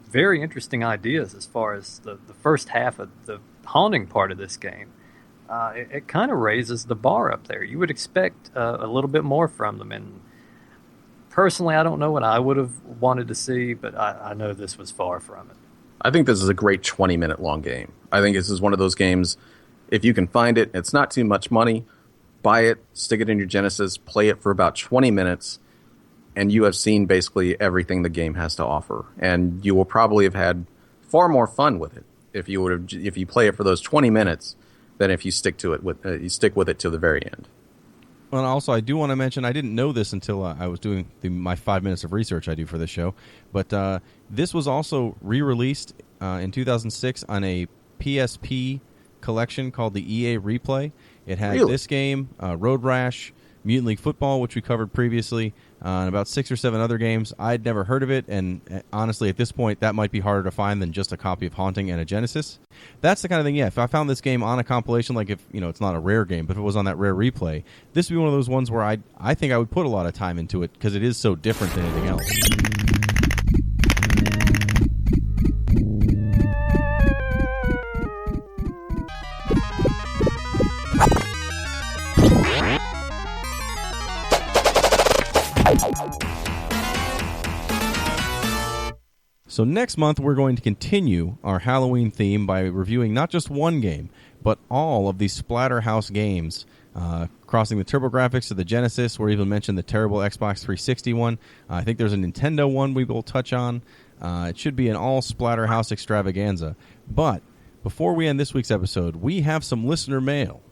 very interesting ideas as far as the first half of the haunting part of this game. It kind of raises the bar up there. You would expect a little bit more from them. And personally, I don't know what I would have wanted to see, but I know this was far from it.
I think this is a great 20-minute long game. I think this is one of those games, if you can find it, it's not too much money, buy it, stick it in your Genesis, play it for about 20 minutes, and you have seen basically everything the game has to offer. And you will probably have had far more fun with it if you play it for those 20 minutes than if you stick with it to the very end.
Well, also, I do want to mention, I didn't know this until I was doing my 5 minutes of research I do for this show, but this was also re-released in 2006 on a PSP collection called the EA Replay. It had this game, Road Rash, Mutant League Football, which we covered previously, and about 6 or 7 other games. I'd never heard of it, and honestly, at this point, that might be harder to find than just a copy of Haunting and a Genesis. That's the kind of thing, if I found this game on a compilation, like if, it's not a rare game, but if it was on that rare replay, this would be one of those ones where I think I would put a lot of time into it, because it is so different than anything else. So next month, we're going to continue our Halloween theme by reviewing not just one game, but all of these Splatterhouse games, crossing the TurboGrafx to the Genesis. We'll even mention the terrible Xbox 360 one. I think there's a Nintendo one we will touch on. It should be an all Splatterhouse extravaganza. But before we end this week's episode, we have some listener mail.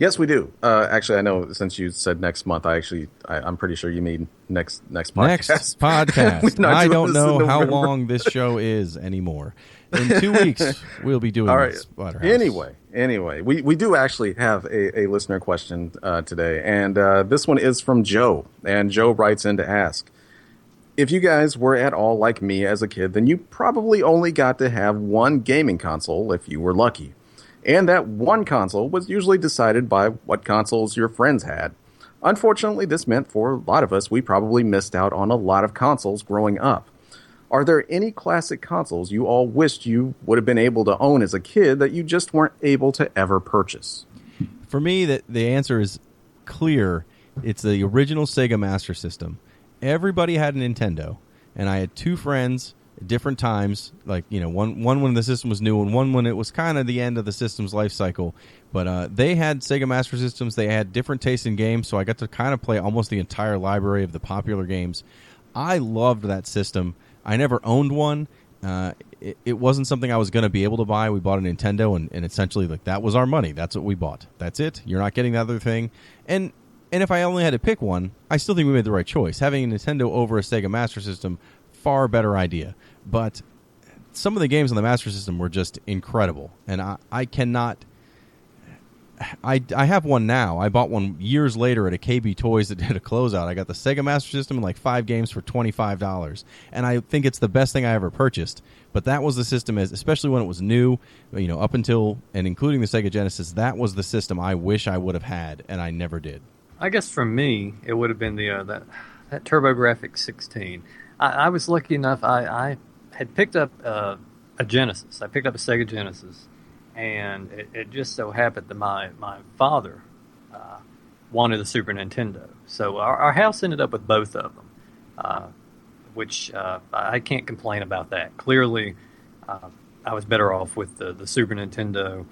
Yes, we do. Actually, I know since you said next month, I'm pretty sure you mean next podcast.
Next podcast. I don't know how long this show is anymore. In 2 weeks, we'll be doing
All right.
Splatterhouse.
Anyway, we do actually have a listener question today, and this one is from Joe. And Joe writes in to ask, if you guys were at all like me as a kid, then you probably only got to have one gaming console if you were lucky. And that one console was usually decided by what consoles your friends had. Unfortunately, this meant for a lot of us, we probably missed out on a lot of consoles growing up. Are there any classic consoles you all wished you would have been able to own as a kid that you just weren't able to ever purchase?
For me, the answer is clear. It's the original Sega Master System. Everybody had a Nintendo, and I had two friends at different times, like, one when the system was new and one when it was kind of the end of the system's life cycle. But they had Sega Master Systems. They had different tastes in games, so I got to kind of play almost the entire library of the popular games. I loved that system. I never owned one. It wasn't something I was going to be able to buy. We bought a Nintendo, and essentially, like, that was our money. That's what we bought. That's it. You're not getting the other thing. And if I only had to pick one, I still think we made the right choice. Having a Nintendo over a Sega Master System, far better idea. But some of the games on the Master System were just incredible, and I cannot. I have one now. I bought one years later at a KB Toys that did a closeout. I got the Sega Master System and like 5 games for $25, and I think it's the best thing I ever purchased. But that was the system, especially when it was new, up until and including the Sega Genesis. That was the system I wish I would have had, and I never did.
I guess for me, it would have been that TurboGrafx 16. I was lucky enough. I had picked up a Genesis. I picked up a Sega Genesis, and it just so happened that my father wanted a Super Nintendo. So our house ended up with both of them, which I can't complain about that. Clearly, I was better off with the Super Nintendo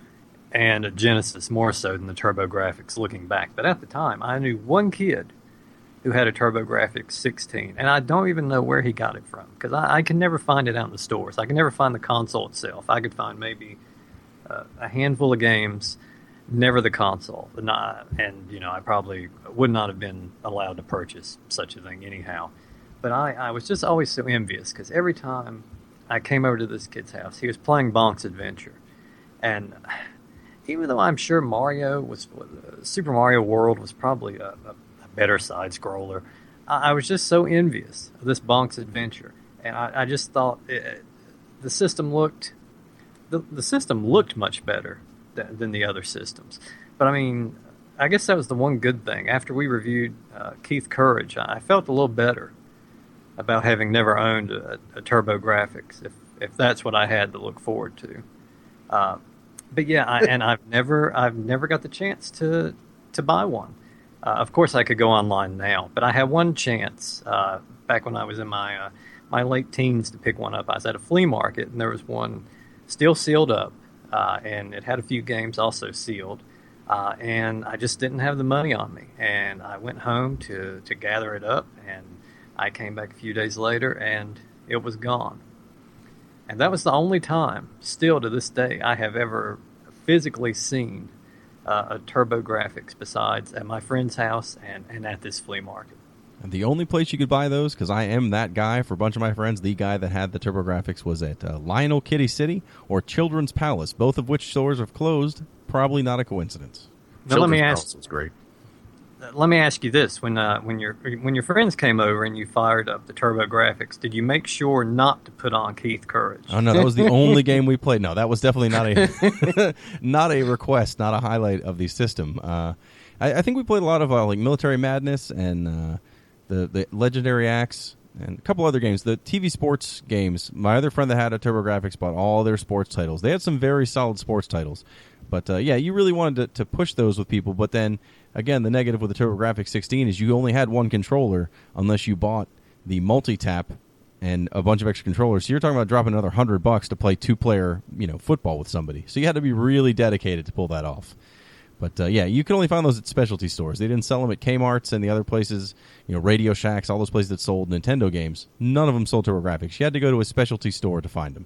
and a Genesis more so than the TurboGrafx looking back. But at the time, I knew one kid who had a TurboGrafx 16, and I don't even know where he got it from, because I can never find it out in the stores. I can never find the console itself. I could find maybe a handful of games, never the console. And I probably would not have been allowed to purchase such a thing anyhow. But I was just always so envious, because every time I came over to this kid's house, he was playing Bonk's Adventure. And even though I'm sure Super Mario World was probably a better side-scroller, I was just so envious of this Bonk's Adventure. And I just thought the system looked much better than the other systems. But I mean, I guess that was the one good thing. After we reviewed Keith Courage, I felt a little better about having never owned a TurboGrafx, if that's what I had to look forward to. But yeah, I've never got the chance to buy one. Of course, I could go online now, but I had one chance back when I was in my late teens to pick one up. I was at a flea market, and there was one still sealed up, and it had a few games also sealed, and I just didn't have the money on me. And I went home to gather it up, and I came back a few days later, and it was gone. And that was the only time, still to this day, I have ever physically seen a TurboGrafx besides at my friend's house and at this flea market.
And the only place you could buy those, because I am that guy for a bunch of my friends, the guy that had the TurboGrafx, was at Lionel Kitty City or Children's Palace, both of which stores have closed. Probably not a coincidence.
Now,
Children's Palace was great.
Let me ask you this: when your friends came over and you fired up the TurboGrafx, did you make sure not to put on Keith Courage?
Oh no, that was the only game we played. No, that was definitely not a request, not a highlight of the system. I think we played a lot of like Military Madness and the Legendary Axe and a couple other games. The TV sports games. My other friend that had a TurboGrafx bought all their sports titles. They had some very solid sports titles. But yeah, you really wanted to push those with people. But then, again, the negative with the TurboGrafx 16 is you only had one controller unless you bought the multi-tap and a bunch of extra controllers. So you're talking about dropping another $100 to play two-player, football with somebody. So you had to be really dedicated to pull that off. But yeah, you could only find those at specialty stores. They didn't sell them at Kmart's and the other places, Radio Shacks, all those places that sold Nintendo games. None of them sold TurboGrafx. You had to go to a specialty store to find them.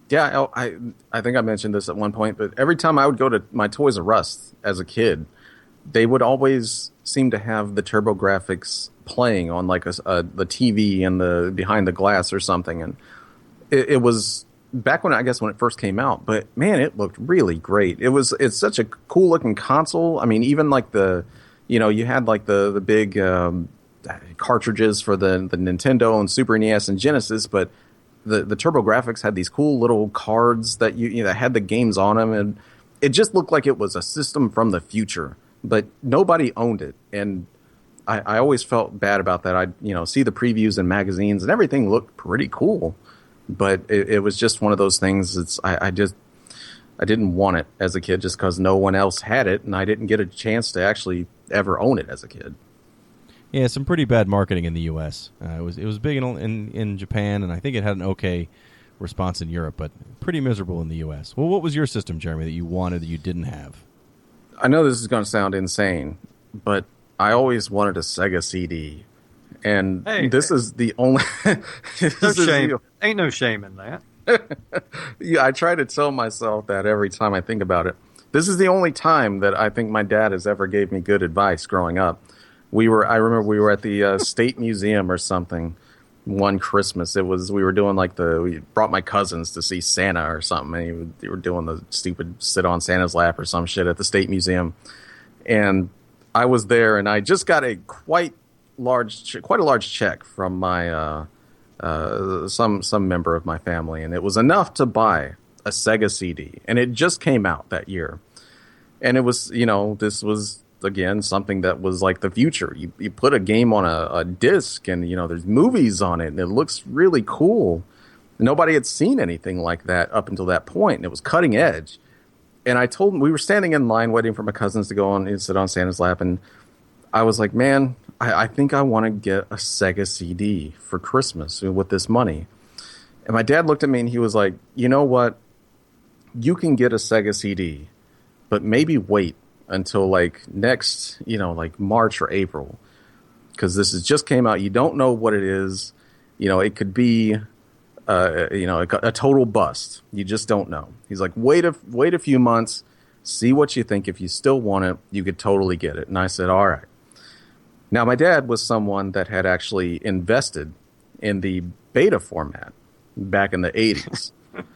Yeah, I think I mentioned this at one point, but every time I would go to my Toys R Us as a kid, they would always seem to have the TurboGrafx playing on like the TV and the behind the glass or something, and it was back when I guess when it first came out. But man, it looked really great. It's such a cool looking console. I mean, even like you had like the big cartridges for the Nintendo and Super NES and Genesis, but the TurboGrafx had these cool little cards that that had the games on them, and it just looked like it was a system from the future. But nobody owned it, and I always felt bad about that. I'd see the previews in magazines, and everything looked pretty cool, but it was just one of those things. I didn't want it as a kid just because no one else had it, and I didn't get a chance to actually ever own it as a kid.
Yeah, some pretty bad marketing in the U.S. It was big in Japan, and I think it had an okay response in Europe, but pretty miserable in the U.S. Well, what was your system, Jeremy, that you wanted that you didn't have?
I know this is going to sound insane, but I always wanted a Sega CD, and this is the only.
Ain't no shame in that.
Yeah, I try to tell myself that every time I think about it. This is the only time that I think my dad has ever gave me good advice growing up. I remember we were at the State Museum or something one Christmas. We were doing we brought my cousins to see Santa or something, and they were doing the stupid sit on Santa's lap or some shit at the State Museum, and I was there, and I just got a quite a large check from my some member of my family, and it was enough to buy a Sega CD, and it just came out that year, and it was this was. Again, something that was like the future. You put a game on a disc, and there's movies on it, and it looks really cool. Nobody had seen anything like that up until that point, and it was cutting edge. And I told him, we were standing in line waiting for my cousins to go on and sit on Santa's lap, and I was like, man, I think I want to get a Sega CD for Christmas with this money. And my dad looked at me and he was like, you know what? You can get a Sega CD, but maybe wait until next, March or April, because this has just came out. You don't know what it is. It could be, a total bust. You just don't know. He's like, wait a few months, see what you think. If you still want it, you could totally get it. And I said, all right. Now, my dad was someone that had actually invested in the beta format back in the 80s.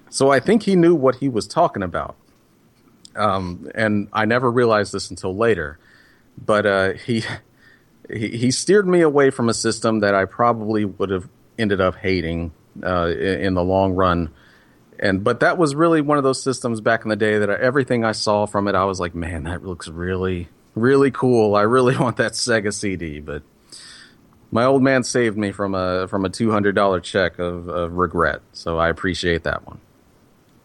So I think he knew what he was talking about. And I never realized this until later, but he steered me away from a system that I probably would have ended up hating in the long run. But that was really one of those systems back in the day that everything I saw from it, I was like, man, that looks really, really cool. I really want that Sega CD. But my old man saved me from a $200 check of regret, so I appreciate that one.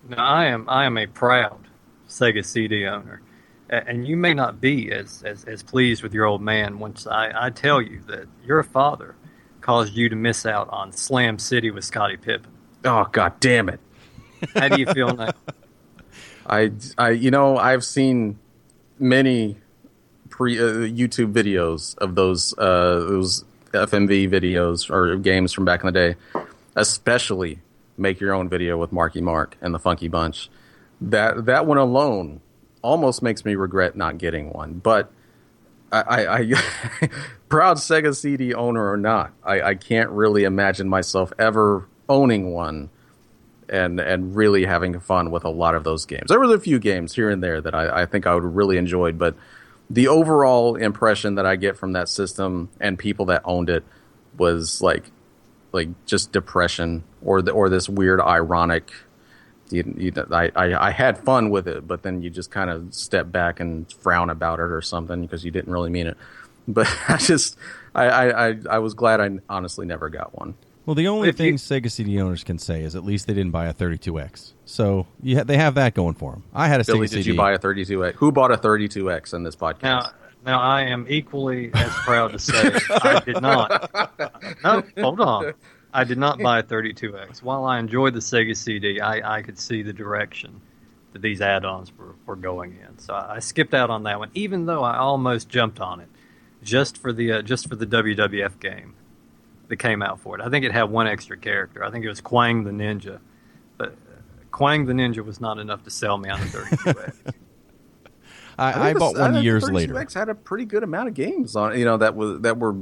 Now, I am a proud Sega CD owner, and you may not be as pleased with your old man once I tell you that your father caused you to miss out on Slam City with Scottie Pippen.
Oh, god damn it.
How do you feel now?
I've seen many YouTube videos of those FMV videos or games from back in the day, especially Make Your Own Video with Marky Mark and the Funky Bunch. That one alone almost makes me regret not getting one. But I proud Sega CD owner or not, I can't really imagine myself ever owning one and really having fun with a lot of those games. There was a few games here and there that I think I would have really enjoyed, but the overall impression that I get from that system and people that owned it was like just depression or this weird ironic. I had fun with it, but then you just kind of step back and frown about it or something because you didn't really mean it. But I was glad I honestly never got one.
Well, the only thing Sega CD owners can say is at least they didn't buy a 32X. So they have that going for them. I had a
Billy,
Sega CD.
did you buy a 32X? Who bought a 32X in this podcast?
Now I am equally as proud to say I did not. No, hold on. I did not buy a 32X. While I enjoyed the Sega CD, I could see the direction that these add-ons were going in. So I skipped out on that one, even though I almost jumped on it just for the WWF game that came out for it. I think it had one extra character. I think it was Quang the Ninja. But Quang the Ninja was not enough to sell me on the 32X.
I bought one years later.
The 32X had a pretty good amount of games on it, that were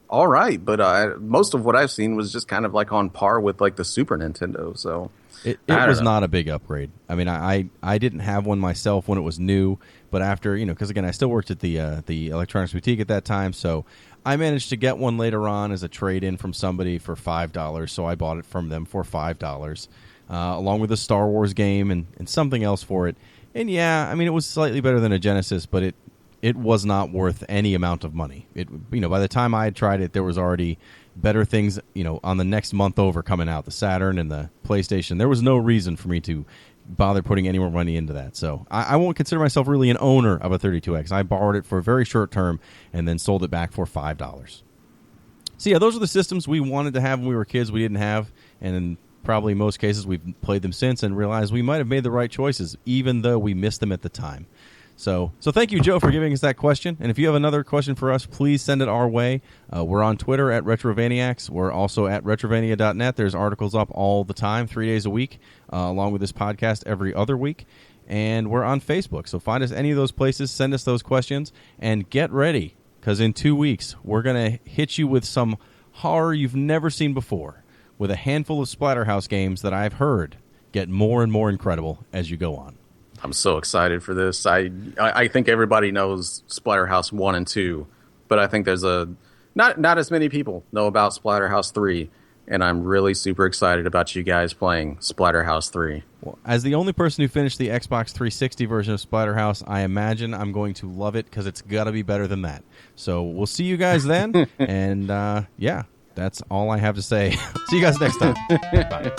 all right, but most of what I've seen was just kind of like on par with like the Super Nintendo. So
it was not a big upgrade. I mean, I didn't have one myself when it was new, but after, because again, I still worked at the Electronics Boutique at that time, so I managed to get one later on as a trade-in from somebody for $5, so I bought it from them for $5, along with a Star Wars game and something else for it. And yeah, I mean, it was slightly better than a Genesis, but it was not worth any amount of money. By the time I had tried it, there was already better things, on the next month over coming out, the Saturn and the PlayStation. There was no reason for me to bother putting any more money into that. So I won't consider myself really an owner of a 32X. I borrowed it for a very short term and then sold it back for $5. So yeah, those are the systems we wanted to have when we were kids we didn't have, and in probably most cases we've played them since and realized we might have made the right choices, even though we missed them at the time. So thank you, Joe, for giving us that question. And if you have another question for us, please send it our way. We're on Twitter at Retrovaniacs. We're also at retrovania.net. There's articles up all the time, 3 days a week, along with this podcast every other week. And we're on Facebook. So find us any of those places, send us those questions, and get ready, because in 2 weeks, we're going to hit you with some horror you've never seen before, with a handful of Splatterhouse games that I've heard get more and more incredible as you go on.
I'm so excited for this. I think everybody knows Splatterhouse 1 and 2, but I think there's not as many people know about Splatterhouse 3, and I'm really super excited about you guys playing Splatterhouse 3.
Well, as the only person who finished the Xbox 360 version of Splatterhouse, I imagine I'm going to love it, because it's got to be better than that. So we'll see you guys then, and yeah, that's all I have to say. See you guys next time. Bye.